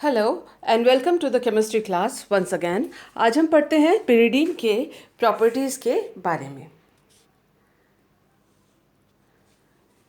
Hello and welcome to the chemistry class once again. आज हम पढ़ते हैं पिरिडीन के प्रॉपर्टीज़ के बारे में।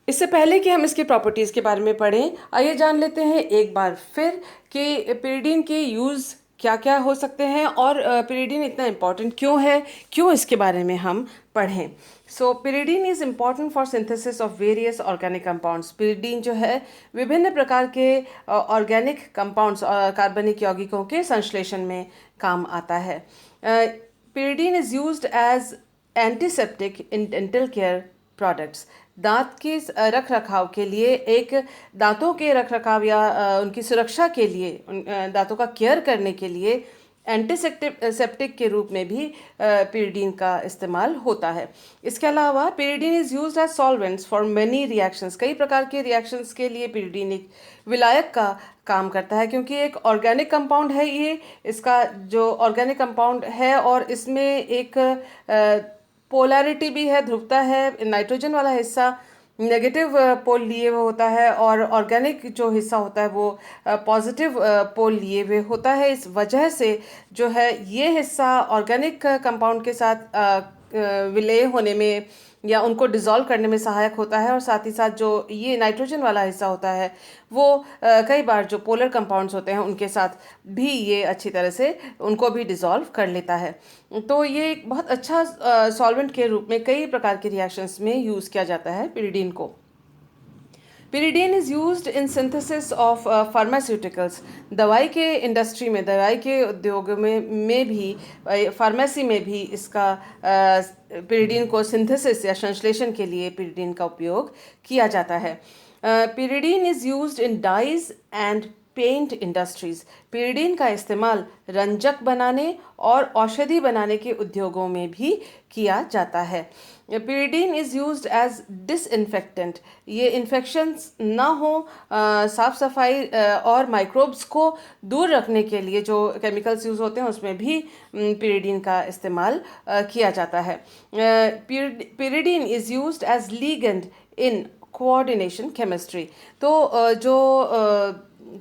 इससे पहले कि हम इसकी प्रॉपर्टीज़ के बारे में पढ़ें, आइए जान लेते हैं एक बार फिर कि पिरिडीन के यूज़ क्या क्या हो सकते हैं और पिरिडीन इतना इम्पॉर्टेंट क्यों है, क्यों इसके बारे में हम पढ़ें। So pyridine is important for synthesis of various organic compounds. Pyridine जो है विभिन्न प्रकार के ऑर्गेनिक कंपाउंड्स कार्बनिक यौगिकों के संश्लेषण में काम आता है। Pyridine is used as antiseptic in dental care products. दांत के रख रखाव के लिए, एक दांतों के रख रखाव या उनकी सुरक्षा के लिए, दांतों का केयर करने के लिए एंटीसेप्टिक के रूप में भी पिरिडीन का इस्तेमाल होता है। इसके अलावा pyridine is used as solvents for many reactions. कई प्रकार के रिएक्शंस के लिए पिरिडीन एक विलायक का काम करता है, क्योंकि एक ऑर्गेनिक कंपाउंड है। ये इसका जो ऑर्गेनिक कंपाउंड है और इसमें एक पोलैरिटी भी है, ध्रुवता है। नाइट्रोजन वाला हिस्सा नेगेटिव पोल लिए हुए होता है और ऑर्गेनिक जो हिस्सा होता है वो पॉजिटिव पोल लिए हुए होता है। इस वजह से जो है ये हिस्सा ऑर्गेनिक कंपाउंड के साथ विलय होने में या उनको डिज़ोल्व करने में सहायक होता है, और साथ ही साथ जो ये नाइट्रोजन वाला हिस्सा होता है वो कई बार जो पोलर कंपाउंड्स होते हैं उनके साथ भी ये अच्छी तरह से उनको भी डिज़ोल्व कर लेता है। तो ये एक बहुत अच्छा सॉल्वेंट के रूप में कई प्रकार के रिएक्शंस में यूज़ किया जाता है पिरिडीन को। Pyridine is used in synthesis of pharmaceuticals. दवाई के इंडस्ट्री में, दवाई के उद्योग में भी, फार्मेसी में भी इसका पिरिडीन को सिंथेसिस या संश्लेषण के लिए पिरिडीन का उपयोग किया जाता है। Pyridine is used in dyes and paint industries. Pyridine का इस्तेमाल रंजक बनाने और औषधि बनाने के उद्योगों में भी किया जाता है। Pyridine is used as disinfectant. ये इन्फेक्शंस ना हो, साफ सफाई और माइक्रोब्स को दूर रखने के लिए जो केमिकल्स यूज़ होते हैं उसमें भी पिरिडीन का इस्तेमाल किया जाता है। Pyridine is used as ligand in coordination chemistry. तो जो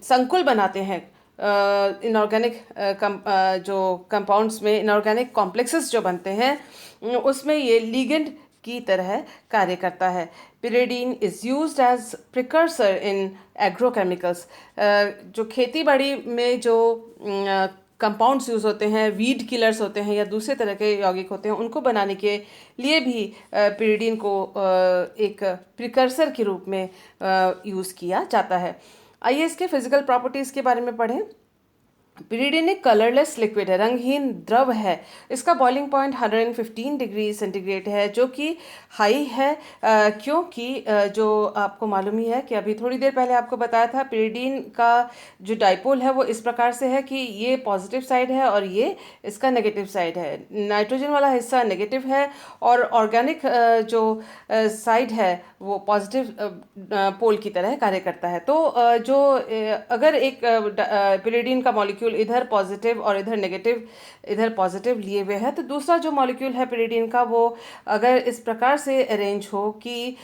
संकुल बनाते हैं इनऑर्गेनिक जो कंपाउंड्स में, इनऑर्गेनिक कॉम्प्लेक्सेस जो बनते हैं उसमें ये लिगेंड की तरह कार्य करता है। Pyridine is used as precursor in agrochemicals. जो खेती बाड़ी में जो कंपाउंड्स यूज़ होते हैं, वीड किलर्स होते हैं या दूसरे तरह के यौगिक होते हैं, उनको बनाने के लिए भी पिरिडीन को एक प्रिकर्सर के रूप में यूज़ किया जाता है। आइए इसके फिजिकल प्रॉपर्टीज़ के बारे में पढ़ें। पिरिडीन एक कलरलेस लिक्विड है, रंगहीन द्रव है। इसका बॉइलिंग पॉइंट 115 डिग्री सेंटीग्रेड है, जो कि हाई है, क्योंकि जो आपको मालूम ही है कि अभी थोड़ी देर पहले आपको बताया था, पिरिडीन का जो डाइपोल है वो इस प्रकार से है कि ये पॉजिटिव साइड है और ये इसका नेगेटिव साइड है। नाइट्रोजन वाला हिस्सा नेगेटिव है और ऑर्गेनिक जो साइड है वो पॉजिटिव पोल की तरह कार्य करता है। तो जो अगर एक पिरिडीन का मॉलिक्यूल इधर पॉजिटिव और इधर नेगेटिव, इधर पॉजिटिव लिए हुए है, तो दूसरा जो मॉलिक्यूल है पिरिडीन का वो अगर इस प्रकार से अरेंज हो कि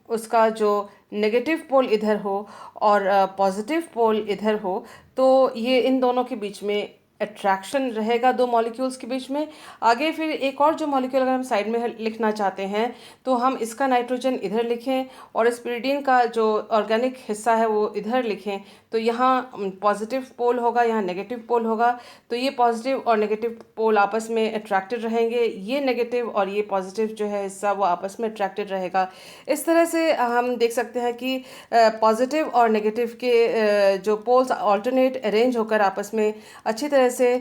उसका जो नेगेटिव पोल इधर हो और पॉजिटिव पोल इधर हो, तो ये इन दोनों के बीच में अट्रैक्शन रहेगा, दो मॉलिक्यूल्स के बीच में। आगे फिर एक और जो मॉलिक्यूल अगर हम साइड में लिखना चाहते हैं तो हम इसका नाइट्रोजन इधर लिखें और इस पिरिडीन का जो ऑर्गेनिक हिस्सा है वो इधर लिखें, तो यहाँ पॉजिटिव पोल होगा, यहाँ नेगेटिव पोल होगा। तो ये पॉजिटिव और नेगेटिव पोल आपस में अट्रैक्टेड रहेंगे, ये नेगेटिव और ये पॉजिटिव जो है हिस्सा वो आपस में अट्रैक्टेड रहेगा। इस तरह से हम देख सकते हैं कि पॉजिटिव और नेगेटिव के जो पोल्स ऑल्टरनेट अरेंज होकर आपस में अच्छी तरह से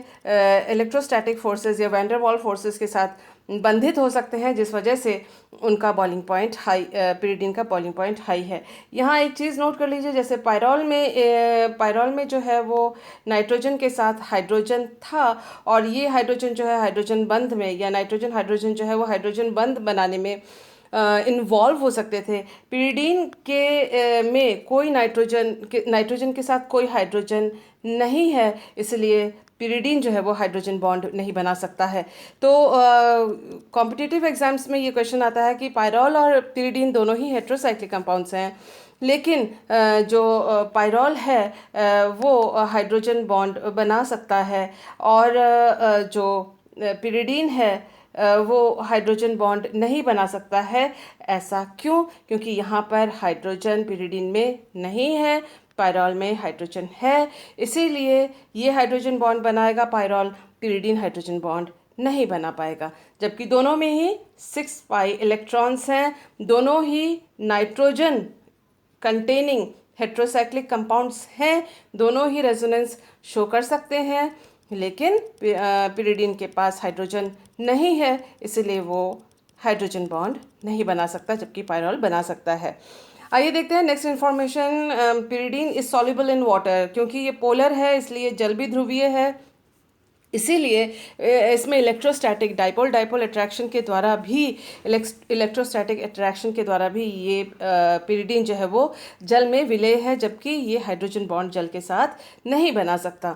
इलेक्ट्रोस्टैटिक फोर्सेस या वैन डर वाल फोर्सेस के साथ बंधित हो सकते हैं, जिस वजह से उनका बॉइलिंग पॉइंट हाई, पिरिडीन का बॉइलिंग पॉइंट हाई है। यहाँ एक चीज़ नोट कर लीजिए, जैसे पायरॉल में जो है वो नाइट्रोजन के साथ हाइड्रोजन था, और ये हाइड्रोजन जो है हाइड्रोजन बंध में, या नाइट्रोजन हाइड्रोजन जो है वो हाइड्रोजन बंध बनाने में इन्वॉल्व हो सकते थे। पिरिडीन के में कोई नाइट्रोजन के साथ कोई हाइड्रोजन नहीं है, इसलिए पिरिडीन जो है वो हाइड्रोजन बॉन्ड नहीं बना सकता है। तो कॉम्पिटिटिव एग्जाम्स में ये क्वेश्चन आता है कि पायरॉल और पिरिडीन दोनों ही हेट्रोसाइक्लिक कंपाउंड्स हैं, लेकिन जो पायरॉल है वो हाइड्रोजन बॉन्ड बना सकता है, और जो पिरिडीन है वो हाइड्रोजन बॉन्ड नहीं बना सकता है। ऐसा क्यों? क्योंकि यहाँ पर हाइड्रोजन पिरिडीन में नहीं है, पायरॉल में हाइड्रोजन है, इसीलिए ये हाइड्रोजन बॉन्ड बनाएगा पायरॉल, पिरिडीन हाइड्रोजन बॉन्ड नहीं बना पाएगा। जबकि दोनों में ही 6 पाई इलेक्ट्रॉन्स हैं, दोनों ही नाइट्रोजन कंटेनिंग हेट्रोसाइक्लिक कंपाउंड्स हैं, दोनों ही रेजोनेंस शो कर सकते हैं, लेकिन पिरिडीन के पास हाइड्रोजन नहीं है, इसलिए वो हाइड्रोजन बॉन्ड नहीं बना सकता, जबकि पायरॉल बना सकता है। आइए देखते हैं next information. Pyridine is soluble in water, क्योंकि ये पोलर है इसलिए जल भी ध्रुवीय है, इसीलिए इसमें इलेक्ट्रोस्टैटिक डाइपोल डाइपोल अट्रैक्शन के द्वारा भी इलेक्ट्रोस्टैटिक अट्रैक्शन के द्वारा भी ये पिरिडीन जो है वो जल में विलय है, जबकि ये हाइड्रोजन बॉन्ड जल के साथ नहीं बना सकता।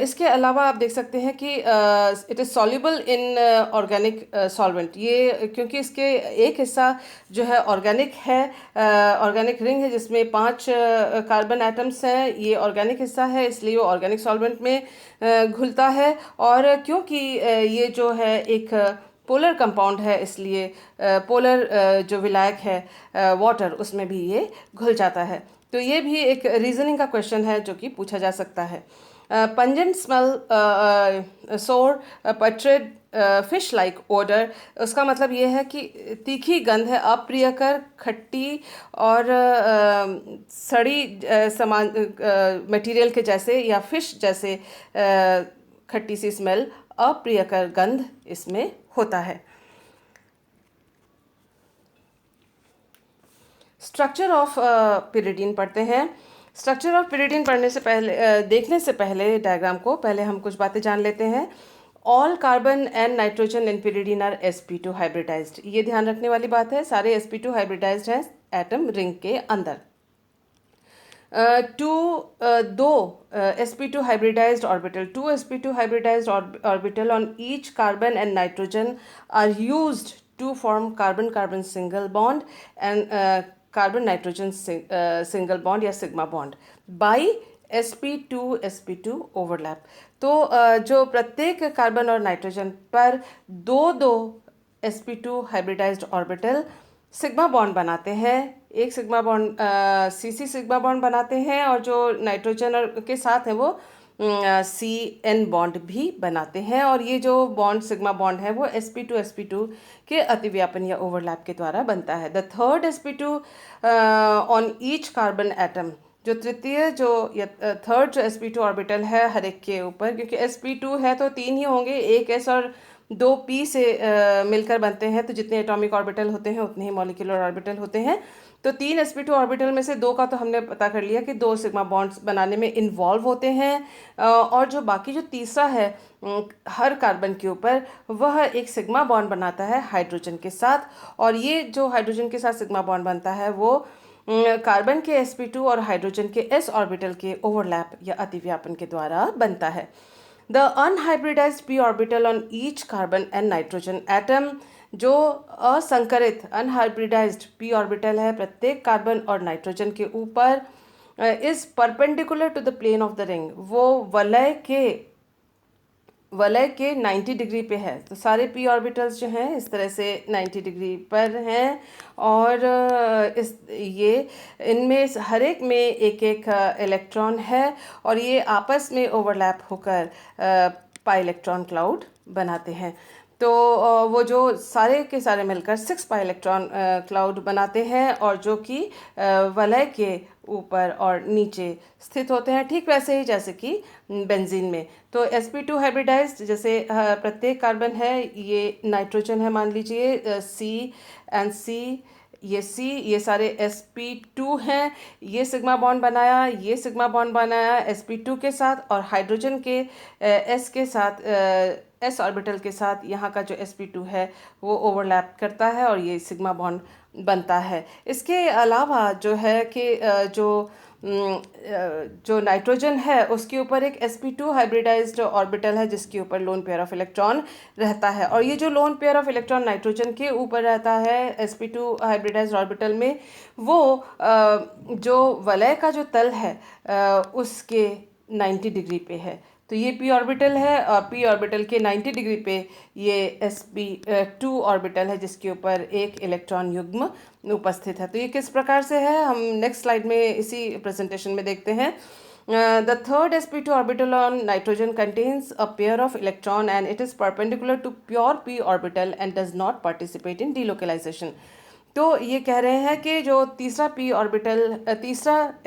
इसके अलावा आप देख सकते हैं कि it is soluble in organic solvent, ये क्योंकि इसके एक हिस्सा जो है ऑर्गेनिक है, ऑर्गेनिक रिंग है जिसमें 5 कार्बन एटम्स हैं, ये ऑर्गेनिक हिस्सा है, इसलिए वो ऑर्गेनिक सॉल्वेंट में घुलता है। और क्योंकि ये जो है एक पोलर कंपाउंड है, इसलिए पोलर जो विलायक है वाटर, उसमें भी ये घुल जाता है। तो ये भी एक रीजनिंग का क्वेश्चन है जो कि पूछा जा सकता है। पंजेंट स्मेल सोर पट्रेड फिश लाइक ओडर, उसका मतलब ये है कि तीखी गंध है, अप्रियकर, खट्टी और सड़ी समान मटेरियल के जैसे या फिश जैसे खट्टी सी स्मेल, अप्रियकर गंध इसमें होता है। स्ट्रक्चर ऑफ पिरिडीन पढ़ते हैं। स्ट्रक्चर ऑफ पिरिडीन पढ़ने से पहले देखने से पहले डायग्राम को पहले हम कुछ बातें जान लेते हैं। All carbon and nitrogen in pyridine are sp2 hybridized, ये ध्यान रखने वाली बात है, सारे sp2 हाइब्रिडाइज्ड हैं एटम रिंग के अंदर। दो sp2 hybridized orbital, 2 sp2 hybridized orbital on each carbon and nitrogen are used to form carbon-carbon single bond and carbon-nitrogen single bond या sigma bond by sp2 overlap। तो जो प्रत्येक carbon और nitrogen पर दो sp2 hybridized orbital sigma bond बनाते हैं, एक सिग्मा बॉन्ड सी सिग्मा बॉन्ड बनाते हैं, और जो नाइट्रोजन के साथ है वो CN बॉन्ड भी बनाते हैं, और ये जो बॉन्ड सिग्मा बॉन्ड है वो sp2 के अतिव्यापन या ओवरलैप के द्वारा बनता है। The third sp2 on each carbon atom, जो तृतीय जो या थर्ड जो sp2 ऑर्बिटल है हर एक के ऊपर, क्योंकि sp2 है तो 3 ही होंगे, एक s और 2 p से मिलकर बनते हैं, तो जितने एटॉमिक ऑर्बिटल होते हैं उतने ही मॉलिक्यूलर ऑर्बिटल होते हैं। तो 3 sp2 ऑर्बिटल में से 2 का तो हमने पता कर लिया कि 2 सिग्मा बॉन्ड्स बनाने में इन्वॉल्व होते हैं, और जो बाकी जो तीसरा है हर कार्बन के ऊपर, वह एक सिग्मा बॉन्ड बनाता है हाइड्रोजन के साथ, और ये जो हाइड्रोजन के साथ सिग्मा बॉन्ड बनता है वो कार्बन के sp2 और हाइड्रोजन के s ऑर्बिटल के ओवरलैप या अतिव्यापन के द्वारा बनता है। The unhybridised p orbital on each carbon and nitrogen atom, जो असंकरित अनहाइब्रिडाइज्ड p ऑर्बिटल है प्रत्येक कार्बन और नाइट्रोजन के ऊपर, is perpendicular to the plane of the ring, वो वलय के 90 डिग्री पे है। तो सारे p ऑर्बिटल्स जो हैं इस तरह से 90 डिग्री पर हैं, और ये इनमें हर एक में एक एक इलेक्ट्रॉन है, और ये आपस में ओवरलैप होकर पाई इलेक्ट्रॉन क्लाउड बनाते हैं। तो वो जो सारे के सारे मिलकर 6 पाई इलेक्ट्रॉन क्लाउड बनाते हैं, और जो कि वलय के ऊपर और नीचे स्थित होते हैं, ठीक वैसे ही जैसे कि बेंजीन में। तो sp2 हाइब्रिडाइज्ड, जैसे प्रत्येक कार्बन है, ये नाइट्रोजन है मान लीजिए, C, ये सारे sp2 हैं, ये सिग्मा बॉन्ड बनाया, ये सिग्मा बॉन्ड बनाया sp2 के साथ, और हाइड्रोजन के s के साथ s ऑर्बिटल के साथ यहाँ का जो sp2 है वो ओवरलैप करता है, और ये सिग्मा बॉन्ड बनता है। इसके अलावा जो है कि जो जो नाइट्रोजन है उसके ऊपर एक sp2 हाइब्रिडाइज्ड ऑर्बिटल है जिसके ऊपर लोन पेयर ऑफ इलेक्ट्रॉन रहता है। और ये जो lone pair of electron nitrogen के ऊपर रहता है sp2 हाइब्रिडाइज्ड ऑर्बिटल में, वो जो वलय का जो तल है उसके 90 डिग्री पे है। तो ये p ऑर्बिटल है और p ऑर्बिटल के 90 डिग्री पे ये sp2 ऑर्बिटल है जिसके ऊपर एक इलेक्ट्रॉन युग्म उपस्थित है। तो ये किस प्रकार से है हम नेक्स्ट स्लाइड में इसी प्रेजेंटेशन में देखते हैं। The third sp2 orbital on nitrogen contains a pair of electron and it is perpendicular to pure p orbital and does not participate in delocalization। तो ये कह रहे हैं कि जो तीसरा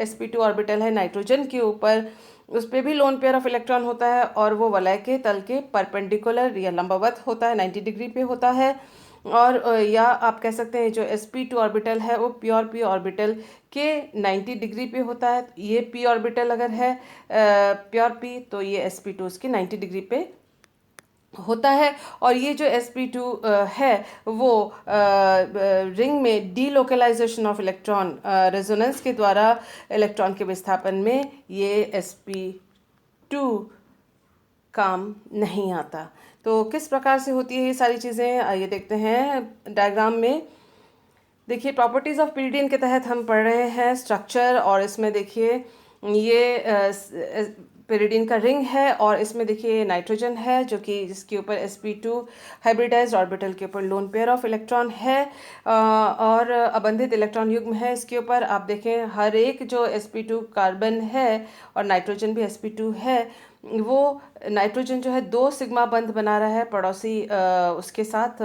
sp2 ऑर्बिटल है नाइट्रोजन के ऊपर, उस पर भी लोन पेयर ऑफ इलेक्ट्रॉन होता है और वो वलय के तल के परपेंडिकुलर या लंबवत होता है, 90 डिग्री पे होता है। और या आप कह सकते हैं जो sp2 ऑर्बिटल है वो प्योर p ऑर्बिटल के 90 डिग्री पे होता है। ये p ऑर्बिटल अगर है प्योर p तो ये sp2 उसके 90 डिग्री पे होता है। और ये जो sp2 है वो रिंग में डीलोकलाइजेशन ऑफ इलेक्ट्रॉन रेजोनेंस के द्वारा इलेक्ट्रॉन के विस्थापन में ये sp2 काम नहीं आता। तो किस प्रकार से होती है ये सारी चीज़ें, आइए देखते हैं डायग्राम में। देखिए प्रॉपर्टीज़ ऑफ pyridine के तहत हम पढ़ रहे हैं स्ट्रक्चर, और इसमें देखिए ये pyridine का रिंग है और इसमें देखिए नाइट्रोजन है जो कि जिसके ऊपर sp2 हाइब्रिडाइज्ड ऑर्बिटल के ऊपर लोन पेयर ऑफ इलेक्ट्रॉन है और अबंधित इलेक्ट्रॉन युग्म है इसके ऊपर। आप देखें हर एक जो sp2 कार्बन है और नाइट्रोजन भी sp2 है, वो नाइट्रोजन जो है 2 सिग्मा बंध बना रहा है पड़ोसी उसके साथ,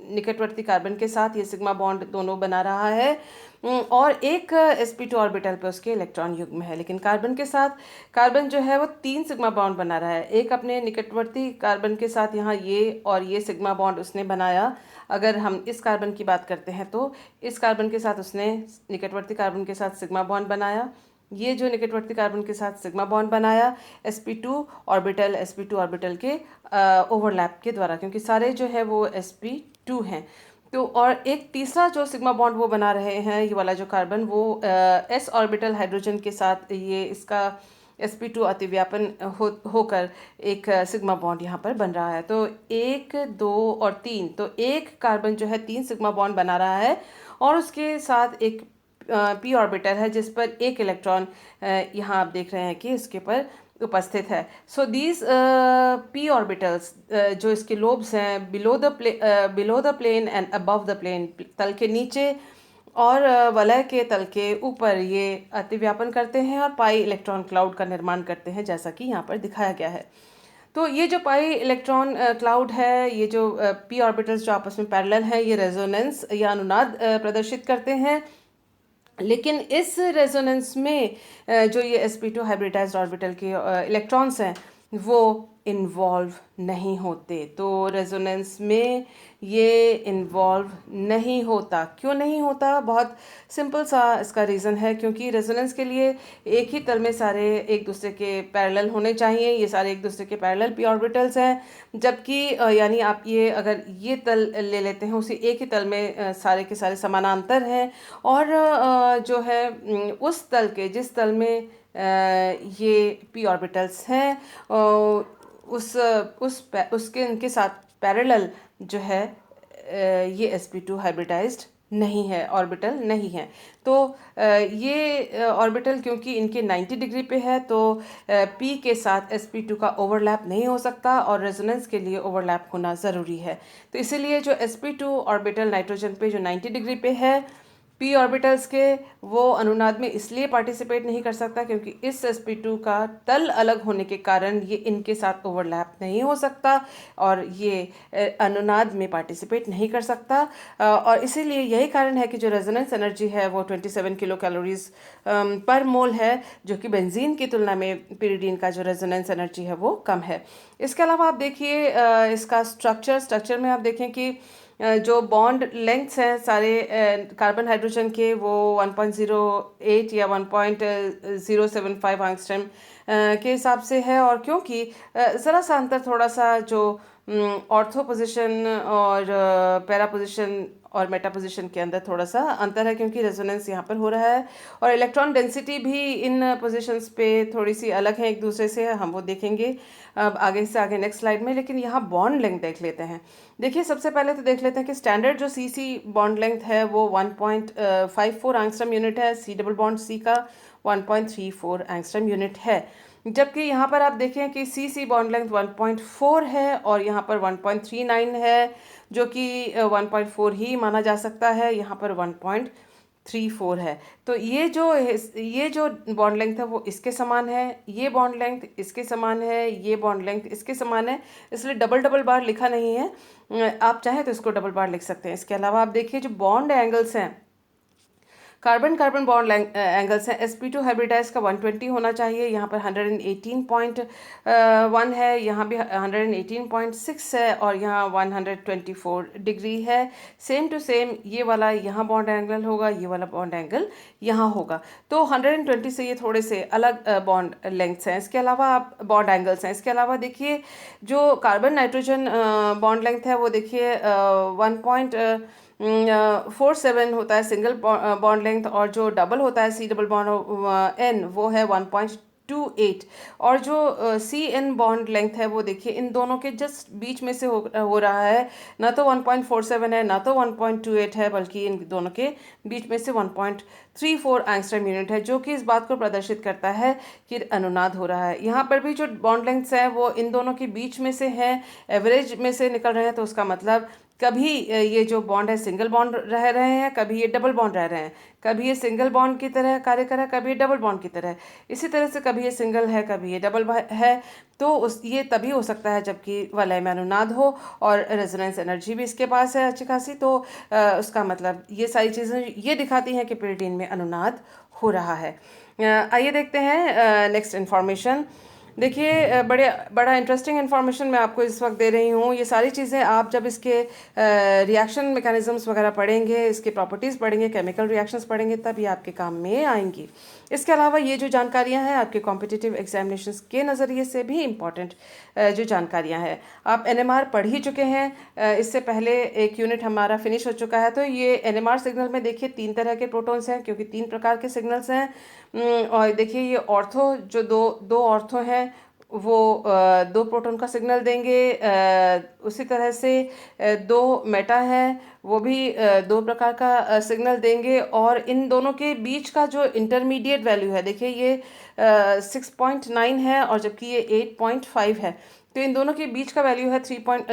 निकटवर्ती कार्बन के साथ ये सिग्मा बॉन्ड दोनों बना रहा है। और एक sp2 ऑर्बिटल पे उसके इलेक्ट्रॉन युग्म है। लेकिन कार्बन के साथ कार्बन जो है वो 3 सिग्मा बॉन्ड बना रहा है। एक अपने निकटवर्ती कार्बन के साथ यहाँ ये और ये सिग्मा बॉन्ड उसने बनाया। अगर हम इस कार्बन की बात करते हैं तो इस कार्बन के साथ उसने निकटवर्ती कार्बन के साथ सिग्मा बॉन्ड बनाया, ये जो निकटवर्ती कार्बन के साथ सिग्मा बॉन्ड बनाया sp2 ऑर्बिटल के ओवरलैप के द्वारा, क्योंकि सारे जो है वो sp2 हैं। तो और एक तीसरा जो सिग्मा बॉन्ड वो बना रहे हैं ये वाला जो कार्बन, वो s ऑर्बिटल हाइड्रोजन के साथ ये इसका sp2 अतिव्यापन होकर एक सिग्मा बॉन्ड यहाँ पर बन रहा है। तो 1 2 और 3, तो एक कार्बन जो है 3 सिग्मा बॉन्ड बना रहा है और उसके साथ एक p ऑर्बिटल है जिस पर एक इलेक्ट्रॉन यहाँ आप देख रहे हैं कि इसके ऊपर उपस्थित है। सो दीज p ऑर्बिटल्स जो इसके लोब्स हैं below the plane and above the plane, तल के नीचे और वलय के तल के ऊपर ये अतिव्यापन करते हैं और पाई इलेक्ट्रॉन क्लाउड का निर्माण करते हैं जैसा कि यहाँ पर दिखाया गया है। तो ये जो पाई इलेक्ट्रॉन क्लाउड है, ये जो p ऑर्बिटल्स जो आपस में पैरेलल हैं, ये रेजोनेंस या अनुनाद प्रदर्शित करते हैं। लेकिन इस रेजोनेंस में जो ये sp2 हाइब्रिडाइज्ड ऑर्बिटल के इलेक्ट्रॉन्स हैं वो इन्वॉल्व नहीं होते। तो रेजोनेंस में ये इन्वॉल्व नहीं होता। क्यों नहीं होता? बहुत सिंपल सा इसका रीज़न है, क्योंकि रेजोनेंस के लिए एक ही तल में सारे एक दूसरे के पैरेलल होने चाहिए। ये सारे एक दूसरे के पैरेलल p ऑर्बिटल्स हैं, जबकि यानी आप ये अगर ये तल ले लेते हैं उसी एक ही तल में सारे के सारे समानांतर हैं और जो है उस तल के जिस तल में ये p ऑर्बिटल्स हैं उसके उनके साथ पैरेलल जो है ये sp2 हाइब्रिडाइज्ड नहीं है, ऑर्बिटल नहीं है। तो ये ऑर्बिटल क्योंकि इनके 90 डिग्री पे है तो p के साथ sp2 का ओवरलैप नहीं हो सकता और रेजोनेंस के लिए ओवरलैप होना ज़रूरी है। तो इसीलिए जो sp2 ऑर्बिटल नाइट्रोजन पे जो 90 डिग्री पे है, p ऑर्बिटल्स के वो अनुनाद में इसलिए पार्टिसिपेट नहीं कर सकता क्योंकि इस sp2 का तल अलग होने के कारण ये इनके साथ ओवरलैप नहीं हो सकता और ये अनुनाद में पार्टिसिपेट नहीं कर सकता। और इसीलिए यही कारण है कि जो रेजोनेंस एनर्जी है वो 27 किलो कैलोरीज पर मोल है, जो कि बेंजीन की तुलना में pyridine का जो रेजोनेंस एनर्जी है वो कम है। इसके अलावा आप देखिए इसका स्ट्रक्चर में आप देखें कि जो बॉन्ड लेंथ्स हैं सारे कार्बन हाइड्रोजन के वो 1.08 या 1.075 एंगस्ट्रॉम के हिसाब से है। और क्योंकि ज़रा सा अंतर थोड़ा सा जो ऑर्थो पोजीशन और पैरा पोजीशन और मेटा पोजीशन के अंदर थोड़ा सा अंतर है, क्योंकि रेजोनेंस यहाँ पर हो रहा है। और इलेक्ट्रॉन डेंसिटी भी इन पोजीशंस पे थोड़ी सी अलग है एक दूसरे से, हम वो देखेंगे अब आगे से आगे नेक्स्ट स्लाइड में। लेकिन यहाँ बॉन्ड लेंथ देख लेते हैं। देखिए सबसे पहले तो देख लेते हैं कि स्टैंडर्ड जो सी बॉन्ड लेंथ है वो 1.54 एंगस्ट्रॉम यूनिट है। सी डबल बॉन्ड सी का 1.34 एंगस्ट्रॉम यूनिट है। जबकि यहाँ पर आप देखें कि सी बॉन्ड लेंथ 1.4 है और यहाँ पर 1.39 है, जो कि 1.4 ही माना जा सकता है। यहाँ पर 1.34 है। तो ये जो बॉन्ड लेंथ है वो इसके समान है, ये बॉन्ड लेंथ इसके समान है, ये बॉन्ड लेंथ इसके समान है। इसलिए डबल डबल बार लिखा नहीं है, आप चाहें तो इसको डबल बार लिख सकते हैं। इसके अलावा आप देखिए जो बॉन्ड एंगल्स हैं, कार्बन कार्बन बॉन्ड एंगल्स हैं, sp2 हाइब्रिडाइज का 120 होना चाहिए। यहाँ पर 118.1 है, यहाँ भी 118.6 है और यहाँ 124 डिग्री है। सेम टू सेम ये वाला यहाँ बॉन्ड एंगल होगा, ये वाला बॉन्ड एंगल यहाँ होगा। तो 120 से ये थोड़े से अलग बॉन्ड लेंथ्स हैं। इसके अलावा आप बॉन्ड एंगल्स हैं। इसके अलावा देखिए जो कार्बन नाइट्रोजन बॉन्ड लेंथ है वो देखिए 1.47 होता है सिंगल बॉन्ड लेंथ, और जो डबल होता है सी डबल बॉन्ड एन वो है 1.28। और जो सी एन बॉन्ड लेंथ है वो देखिए इन दोनों के जस्ट बीच में से हो रहा है। ना तो 1.47 है ना तो 1.28 है, बल्कि इन दोनों के बीच में से 1.34 एंगस्ट्रॉम यूनिट है, जो कि इस बात को प्रदर्शित करता है कि अनुनाद हो रहा है। यहाँ पर भी जो बॉन्ड लेंथ्स हैं वो इन दोनों के बीच में से हैं, एवरेज में से निकल रहे हैं। तो उसका मतलब कभी ये जो बॉन्ड है सिंगल बॉन्ड रह रहे हैं, कभी ये डबल बॉन्ड रह रहे हैं, कभी ये सिंगल बॉन्ड की तरह कार्य कर रहा है, कभी ये डबल बॉन्ड की तरह। इसी तरह से कभी ये सिंगल है, कभी ये डबल है। तो ये तभी हो सकता है जबकि वलय में अनुनाद हो और रेजोनेंस एनर्जी भी इसके पास है अच्छी खासी। तो उसका मतलब ये सारी चीज़ें ये दिखाती हैं कि पिरियडीन में अनुनाद हो रहा है। आइए देखते हैं नेक्स्ट इन्फॉर्मेशन। देखिए बड़ा इंटरेस्टिंग इन्फॉर्मेशन मैं आपको इस वक्त दे रही हूँ। ये सारी चीज़ें आप जब इसके रिएक्शन मैकेनिज्म्स वगैरह पढ़ेंगे, इसके प्रॉपर्टीज़ पढ़ेंगे, केमिकल रिएक्शंस पढ़ेंगे, तब ये आपके काम में आएंगी। इसके अलावा ये जो जानकारियाँ हैं आपके कॉम्पिटिटिव एग्जामिनेशंस के नज़रिए से भी इम्पॉर्टेंट जो जानकारियाँ हैं। आप NMR पढ़ ही चुके हैं, इससे पहले एक यूनिट हमारा फिनिश हो चुका है। तो ये NMR सिग्नल में देखिए 3 तरह के प्रोटॉन्स हैं, क्योंकि 3 प्रकार के सिग्नल्स हैं। और देखिए ये ऑर्थो जो दो ऑर्थो हैं वो 2 प्रोटॉन का सिग्नल देंगे। उसी तरह से 2 मेटा है वो भी 2 प्रकार का सिग्नल देंगे। और इन दोनों के बीच का जो इंटरमीडिएट वैल्यू है, देखिए ये 6.9 है और जबकि ये 8.5 है। तो इन दोनों के बीच का वैल्यू है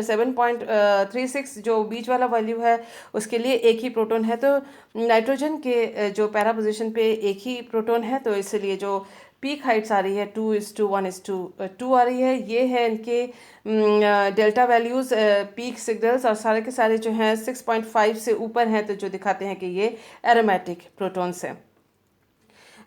7.36। जो बीच वाला वैल्यू है उसके लिए एक ही प्रोटॉन है। तो नाइट्रोजन के जो पैरा पोजीशन पे एक ही प्रोटॉन है, तो इसलिए जो पीक हाइट्स आ रही है 2:1:2 आ रही है। ये है इनके डेल्टा वैल्यूज़, पीक सिग्नल्स, और सारे के सारे जो हैं 6.5 से ऊपर हैं, तो जो दिखाते हैं कि ये एरोमेटिक प्रोटॉन्स हैं।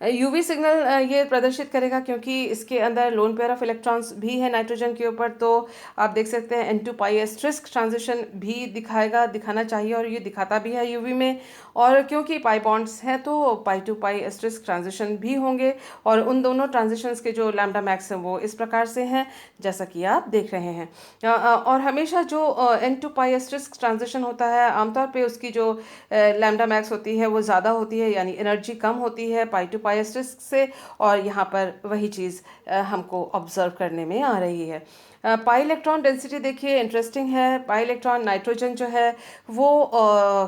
यूवी सिग्नल ये प्रदर्शित करेगा क्योंकि इसके अंदर लोन पेयर ऑफ इलेक्ट्रॉन्स भी है नाइट्रोजन के ऊपर। तो आप देख सकते हैं N2pi* ट्रांजिशन भी दिखाना चाहिए, और ये दिखाता भी है यूवी में। और क्योंकि पाई बॉन्ड्स हैं तो pi2pi* ट्रांजिशन भी होंगे, और उन दोनों ट्रांजिशंस के जो लैम्डा मैक्स हैं वो इस प्रकार से हैं जैसा कि आप देख रहे हैं। और हमेशा जो N2pi* ट्रांजिशन होता है आमतौर पे उसकी जो लैम्डा मैक्स होती है वो ज़्यादा होती है, यानी एनर्जी कम होती है pi2pi* से। और यहाँ पर वही चीज़ हमको ऑब्जर्व करने में आ रही है। पाई इलेक्ट्रॉन डेंसिटी देखिए इंटरेस्टिंग है। पाई इलेक्ट्रॉन नाइट्रोजन जो है वो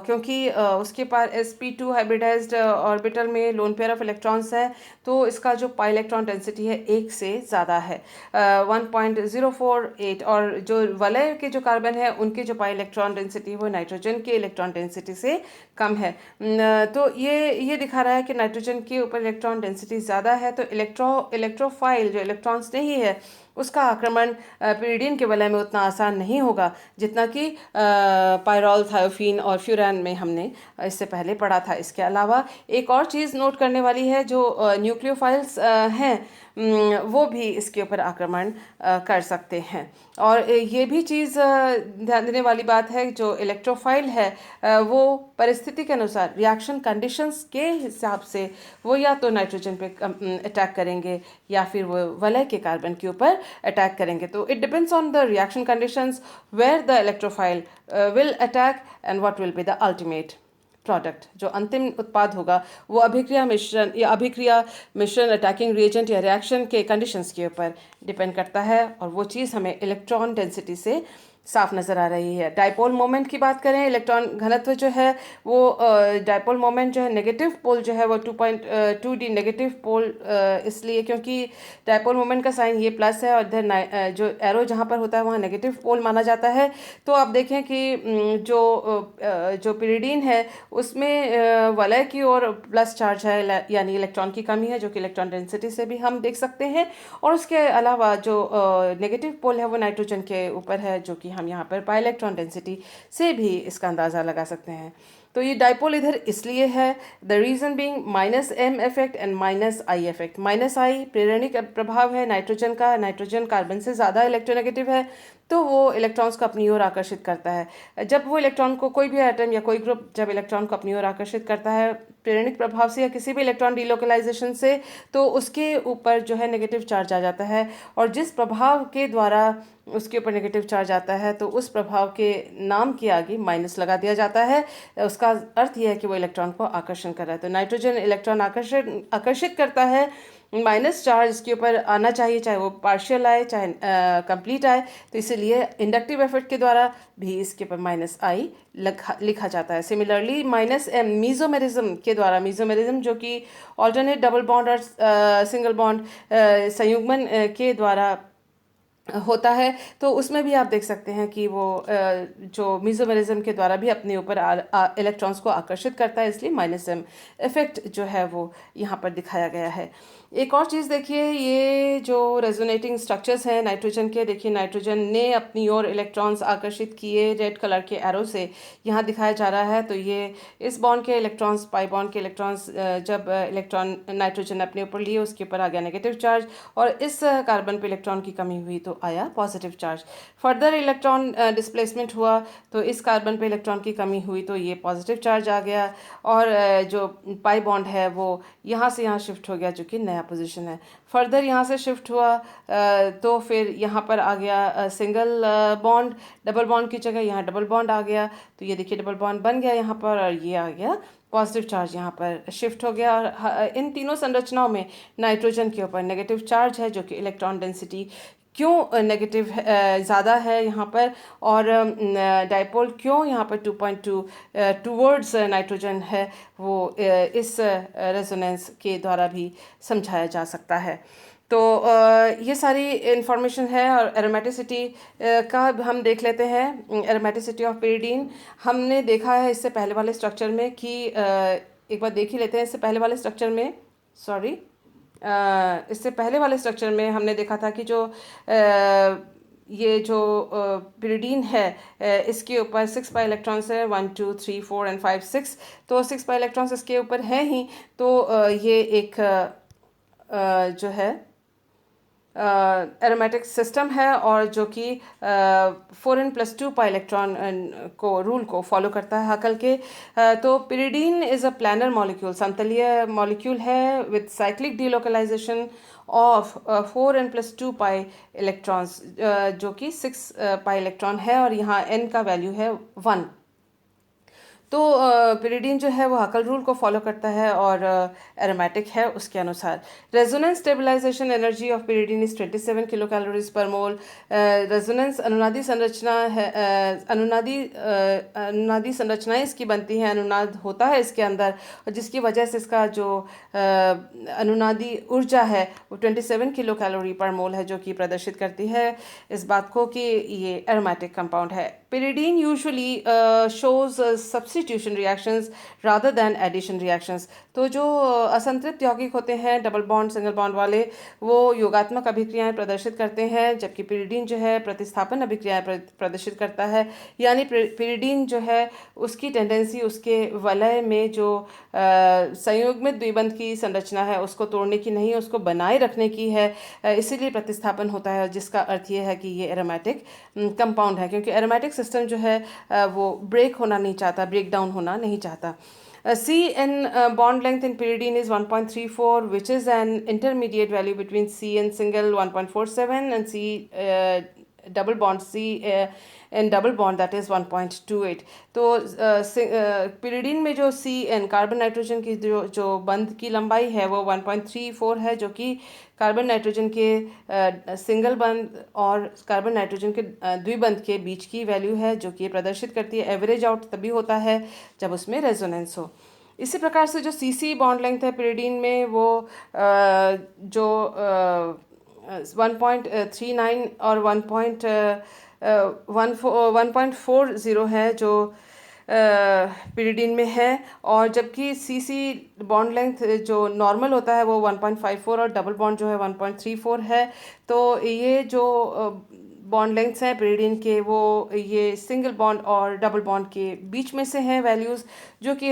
क्योंकि उसके पास sp2 हाइब्रिडाइज्ड ऑर्बिटल में लोन पेयर ऑफ इलेक्ट्रॉन्स है, तो इसका जो पाई इलेक्ट्रॉन डेंसिटी है 1 से ज़्यादा है, 1.048। और जो वलय के जो कार्बन है उनके जो पाई इलेक्ट्रॉन डेंसिटी वो नाइट्रोजन के इलेक्ट्रॉन डेंसिटी से कम है। तो ये दिखा रहा है कि नाइट्रोजन के ऊपर इलेक्ट्रॉन डेंसिटी ज़्यादा है। तो इलेक्ट्रोफाइल जो इलेक्ट्रॉन्स नहीं है उसका आक्रमण पिरिडीन के वलय में उतना आसान नहीं होगा जितना कि पायरॉल, थायोफीन और फ्यूरान में हमने इससे पहले पढ़ा था। इसके अलावा एक और चीज़ नोट करने वाली है, जो न्यूक्लियोफाइल्स हैं वो भी इसके ऊपर आक्रमण कर सकते हैं। और ये भी चीज़ ध्यान देने वाली बात है, जो इलेक्ट्रोफाइल है वो परिस्थिति के अनुसार, रिएक्शन कंडीशंस के हिसाब से वो या तो नाइट्रोजन पे अटैक करेंगे या फिर वो वलय के कार्बन के ऊपर अटैक करेंगे। तो it depends on the reaction conditions where the electrophile will attack and what will be the ultimate product. जो अंतिम उत्पाद होगा वो अभिक्रिया मिश्रण अटैकिंग रिएजेंट या रिएक्शन के कंडीशंस के ऊपर डिपेंड करता है, और वो चीज़ हमें इलेक्ट्रॉन डेंसिटी से साफ नज़र आ रही है। डाइपोल मोमेंट की बात करें, इलेक्ट्रॉन घनत्व जो है वो डाइपोल मोमेंट जो है नेगेटिव पोल जो है वो 2.2d नेगेटिव पोल, इसलिए क्योंकि डाइपोल मोमेंट का साइन ये प्लस है और इधर जो एरो जहाँ पर होता है वहाँ नेगेटिव पोल माना जाता है। तो आप देखें कि जो पिरिडीन है उसमें वलय की ओर प्लस चार्ज है, यानी इलेक्ट्रॉन की कमी है, जो कि इलेक्ट्रॉन डेंसिटी से भी हम देख सकते हैं। और उसके अलावा जो नेगेटिव पोल है वो नाइट्रोजन के ऊपर है, जो कि हम यहाँ पर पाई इलेक्ट्रॉन डेंसिटी से भी इसका अंदाज़ा लगा सकते हैं। तो ये डाइपोल इधर इसलिए है, the reason being -m effect and -I effect. -I प्रेरणिक प्रभाव है नाइट्रोजन का, नाइट्रोजन कार्बन से ज़्यादा इलेक्ट्रोनेगेटिव है, तो वो इलेक्ट्रॉन्स को अपनी ओर आकर्षित करता है। जब वो इलेक्ट्रॉन को, कोई भी एटम या कोई ग्रुप जब इलेक्ट्रॉन को अपनी ओर आकर्षित करता है प्रेरणिक प्रभाव से या किसी भी इलेक्ट्रॉन डिलोकलाइजेशन से, तो उसके ऊपर जो है नेगेटिव चार्ज आ जाता है, और जिस प्रभाव के द्वारा उसके ऊपर नेगेटिव चार्ज आता है तो उस प्रभाव के नाम के आगे माइनस लगा दिया जाता है। उसका अर्थ यह है कि वो इलेक्ट्रॉन को आकर्षण कर रहा है। तो नाइट्रोजन इलेक्ट्रॉन आकर्षित करता है, माइनस चार्ज इसके ऊपर आना चाहिए, चाहे वो पार्शियल आए चाहे कंप्लीट आए। तो इसीलिए इंडक्टिव इफेक्ट के द्वारा भी इसके ऊपर -I लिखा जाता है। सिमिलरली -M मीजोमेरिज्म के द्वारा, मीजोमेरिज्म जो कि ऑल्टरनेट डबल बॉन्ड और सिंगल बॉन्ड संयुग्मन के द्वारा होता है, तो उसमें भी आप देख सकते हैं कि वो जो मीजोमेरिज्म के द्वारा भी अपने ऊपर इलेक्ट्रॉन्स को आकर्षित करता है, इसलिए -M इफेक्ट जो है वो यहाँ पर दिखाया गया है। एक और चीज़ देखिए, ये जो रेजोनेटिंग स्ट्रक्चर्स हैं नाइट्रोजन के, देखिए नाइट्रोजन ने अपनी ओर इलेक्ट्रॉन्स आकर्षित किए रेड कलर के एरो से, यहाँ दिखाया जा रहा है। तो ये इस बॉन्ड के इलेक्ट्रॉन्स, पाई बॉन्ड के इलेक्ट्रॉन्स, जब इलेक्ट्रॉन नाइट्रोजन ने अपने ऊपर लिए उसके ऊपर आ गया नेगेटिव चार्ज, और इस कार्बन पे इलेक्ट्रॉन की कमी हुई तो आया positive charge. Further electron displacement हुआ तो इस कार्बन पे इलेक्ट्रॉन की कमी हुई तो ये पॉजिटिव चार्ज आ गया, और जो पाई बॉन्ड है वो यहाँ से यहाँ शिफ्ट हो गया, जो कि नया पोजीशन है। फर्दर यहाँ से शिफ्ट हुआ तो फिर यहाँ पर आ गया सिंगल बॉन्ड, डबल बॉन्ड की जगह यहाँ डबल बॉन्ड आ गया। तो ये देखिए डबल बॉन्ड बन गया यहाँ पर, और ये आ गया पॉजिटिव चार्ज यहाँ पर शिफ्ट हो गया। और इन तीनों संरचनाओं में नाइट्रोजन के ऊपर नेगेटिव चार्ज है, जो कि इलेक्ट्रॉन डेंसिटी क्यों नेगेटिव ज़्यादा है यहाँ पर, और डाइपोल क्यों यहाँ पर 2.2 टूवर्ड्स नाइट्रोजन है, वो इस रेजोनेंस के द्वारा भी समझाया जा सकता है। तो ये सारी इन्फॉर्मेशन है। और एरोमेटिसिटी का हम देख लेते हैं। एरोमेटिसिटी ऑफ पिरिडीन हमने देखा है इससे पहले वाले स्ट्रक्चर में कि एक बार देख ही लेते हैं। इससे पहले वाले स्ट्रक्चर में इससे पहले वाले स्ट्रक्चर में हमने देखा था कि जो ये जो पिरिडीन है इसके ऊपर 6 पाई इलेक्ट्रॉन्स है, 1 2 3 4 एंड 5 6। तो 6 पाई इलेक्ट्रॉन्स इसके ऊपर हैं ही। तो ये एक जो है एरोमेटिक सिस्टम है, और जो कि 4n+2 पाई इलेक्ट्रॉन को रूल को फॉलो करता है हकल के। तो pyridine is a planar molecule, समतलीय मॉलिक्यूल है with cyclic delocalisation of 4n+2 pi electrons, जो कि 6 पाई इलेक्ट्रॉन है, और यहाँ n का वैल्यू है 1। तो पिरिडीन जो है वो हकल रूल को फॉलो करता है और एरोमेटिक है उसके अनुसार। Resonance stabilization energy of pyridine is 27 kilo calories per mole. Resonance अनुनादी संरचना है, अनुनादी संरचनाएं इसकी बनती हैं, अनुनाद होता है इसके अंदर, और जिसकी वजह से इसका जो अनुनादी ऊर्जा है वो 27 किलो कैलोरी पर मोल है, जो कि प्रदर्शित करती है इस बात को कि ये एरोमेटिक कंपाउंड है। pyridine usually shows substitution reactions rather than addition reactions. तो जो असंतृप्त यौगिक होते हैं डबल बॉन्ड सिंगल बॉन्ड वाले, वो योगात्मक अभिक्रियाएं प्रदर्शित करते हैं, जबकि pyridine जो है प्रतिस्थापन अभिक्रियाएं प्रदर्शित करता है। यानी pyridine जो है उसकी टेंडेंसी उसके वलय में जो संयुग्मित द्विबंध की संरचना है उसको तोड़ने की नहीं, उसको बनाए रखने की है, इसीलिए प्रतिस्थापन होता है, जिसका अर्थ ये है कि ये एरोमेटिक कंपाउंड है, क्योंकि एरोमेटिक सिस्टम जो है वो ब्रेक होना नहीं चाहता, ब्रेक डाउन होना नहीं चाहता। C in bond length in pyridine is 1.34, which is an intermediate value between C in single 1.47 and C double bond C in double bond that is 1.28. तो pyridine में जो C n कार्बन नाइट्रोजन की जो बंध की लंबाई है वो 1.34 है, जो कि कार्बन नाइट्रोजन के सिंगल बंध और कार्बन नाइट्रोजन के द्विबंध के बीच की वैल्यू है, जो कि प्रदर्शित करती है। एवरेज आउट तभी होता है जब उसमें रेजोनेंस हो। इसी प्रकार से जो CC बॉन्ड लेंथ है pyridine में वो जो 1.39 और 1.40 है जो pyridine में है, और जबकि CC बॉन्ड लेंथ जो नॉर्मल होता है वो 1.54 और डबल बॉन्ड जो है 1.34 है। तो ये जो बॉन्ड लेंथ्स हैं pyridine के, वो ये सिंगल बॉन्ड और डबल बॉन्ड के बीच में से हैं वैल्यूज़, जो कि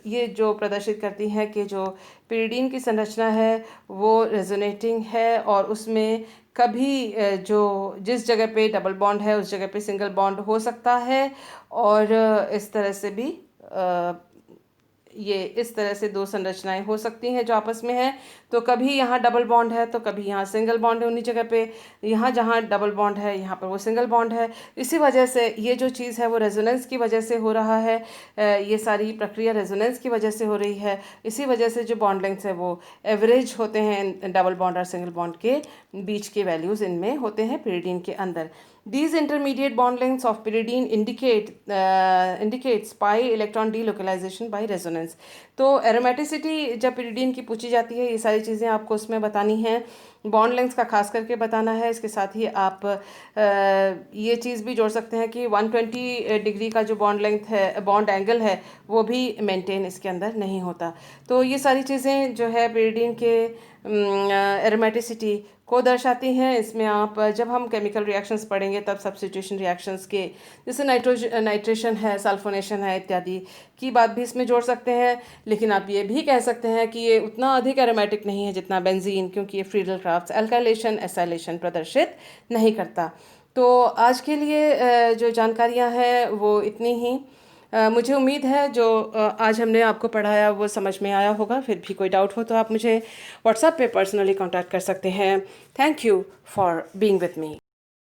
ये जो प्रदर्शित करती हैं कि जो pyridine की संरचना है वो रेजोनेटिंग है, और उसमें कभी जो जिस जगह पे डबल बॉन्ड है उस जगह पे सिंगल बॉन्ड हो सकता है, और इस तरह से भी ये इस तरह से दो संरचनाएं हो सकती हैं जो आपस में हैं। तो कभी यहाँ डबल बॉन्ड है तो कभी यहाँ सिंगल बॉन्ड है, उन्हीं जगह पे यहाँ जहाँ डबल बॉन्ड है यहाँ पर वो सिंगल बॉन्ड है। इसी वजह से ये जो चीज़ है वो रेजोनेंस की वजह से हो रहा है, ये सारी प्रक्रिया रेजोनेंस की वजह से हो रही है। इसी वजह से जो बॉन्ड लेंथ्स है वो एवरेज होते हैं डबल बॉन्ड और सिंगल बॉन्ड के बीच के वैल्यूज़ इनमें होते हैं pyridine के अंदर। These intermediate bond lengths of pyridine indicates pi electron delocalization by resonance. तो एरोमेटिसिटी जब pyridine की पूछी जाती है, ये सारी चीज़ें आपको उसमें बतानी हैं, बॉन्ड लेंथ्स का खास करके बताना है। इसके साथ ही आप ये चीज़ भी जोड़ सकते हैं कि 120 डिग्री का जो बॉन्ड लेंथ है, बॉन्ड एंगल है, वो भी मेंटेन इसके अंदर नहीं होता। तो ये सारी चीज़ें जो है pyridine के एरोमेटिसिटी को दर्शाती हैं। इसमें आप जब हम केमिकल रिएक्शंस पढ़ेंगे तब सब्स्टिट्यूशन रिएक्शंस के, जैसे नाइट्रेशन है, सल्फोनेशन है इत्यादि की बात भी इसमें जोड़ सकते हैं। लेकिन आप ये भी कह सकते हैं कि ये उतना अधिक एरोमेटिक नहीं है जितना बेंजीन, क्योंकि ये फ्रीडल क्राफ्ट्स एल्काइलेशन एसाइलेशन प्रदर्शित नहीं करता। तो आज के लिए जो जानकारियाँ हैं वो इतनी ही। मुझे उम्मीद है जो आज हमने आपको पढ़ाया वो समझ में आया होगा। फिर भी कोई डाउट हो तो आप मुझे व्हाट्सएप पे पर्सनली कांटेक्ट कर सकते हैं। Thank you for being with me.